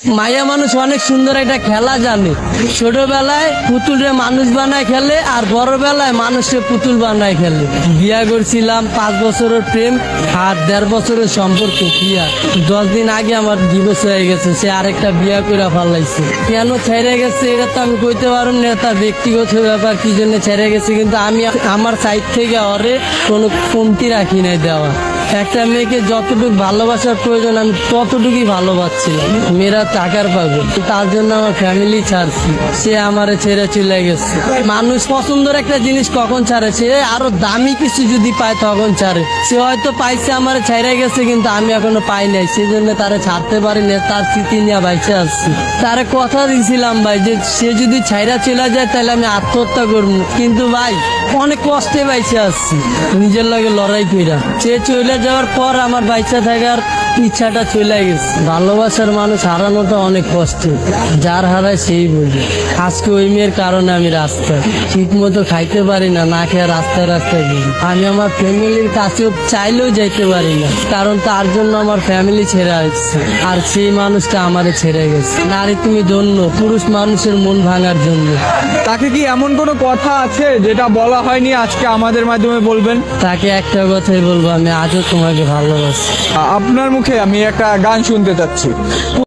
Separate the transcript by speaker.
Speaker 1: মাইয়া মানুষ অনেক সুন্দর একটা খেলা জানে। ছোটবেলায় পুতুলরে মানুষ বানায় খেলে, আর বড়বেলায় মানুষকে পুতুল বানায় খেলে। বিয়া করছিলাম 5 বছরের প্রেম আর 1.5 বছরের সম্পর্ক। বিয়া 10 দিন আগে আমার ডিভোর্স হয়ে গেছে, সে আরেকটা বিয়া করে ফেলাইছে। কেন ছেড়ে গেছে এটা তো আমি কইতে পারব না, তার ব্যক্তিগত ব্যাপার, কি জন্য ছেড়ে গেছে। কিন্তু আমি আমার সাইড থেকে ওরে কোনো কমতি রাখি নাই দেওয়া। একটা মেয়েকে যতটুকু ভালোবাসার প্রয়োজন আমি ততটুকুই ভালোবাসছিলাম। মেয়েরা টাকার পাবে, তার জন্য আমার ফ্যামিলি ছাড়ছি, সে আমারে ছেড়ে চলে গেছে। মানুষ পছন্দের একটা জিনিস কখন ছাড়ে, সে আরো দামি কিছু যদি পায় তখন ছাড়ে। সে হয়তো পাইছে আমারে ছেড়ে গেছে, কিন্তু আমি এখনো পাই নাই, সেজন্য তারে ছাড়তে পারি না। তার স্মৃতি নিয়ে বাইচে আসছি। তারে কথা দিয়েছিলাম ভাই যে সে যদি ছাইরা চলে যায় তাহলে আমি আত্মহত্যা করবো, কিন্তু ভাই অনেক কষ্টে বাইচে আসছি নিজের লগে লড়াই কইরা। সে চলে যাওয়ার পর আমার বাইচা থাকার ইচ্ছাটা চলে গেছে। ভালোবাসার মানুষ হারানোটা অনেক কষ্ট, যার হারায় সেই বুঝে। আজকে ওই মেয়ের কারণে আমি রাস্তায় ঠিক মতো খাইতে পারি না, না খেয়ে রাস্তায় রাস্তায় গেছি। আমি আমার ফ্যামিলির কাছেও চাইলেও যাইতে পারি না, কারণ তার জন্য আমার ফ্যামিলি ছেড়ে আসছে, আর সেই মানুষটা আমারে ছেড়ে গেছে। নারী তুমি ধন্য, পুরুষ মানুষের মন ভাঙার জন্য।
Speaker 2: তাকে কি এমন কোনো কথা আছে যেটা বলা হয়নি, আজকে আমাদের মাধ্যমে বলবেন?
Speaker 1: তাকে একটা কথাই বলবো, আমি আজও তোমাকে ভালোবাসি।
Speaker 2: আপনার মুখে আমি একটা গান শুনতে চাচ্ছি।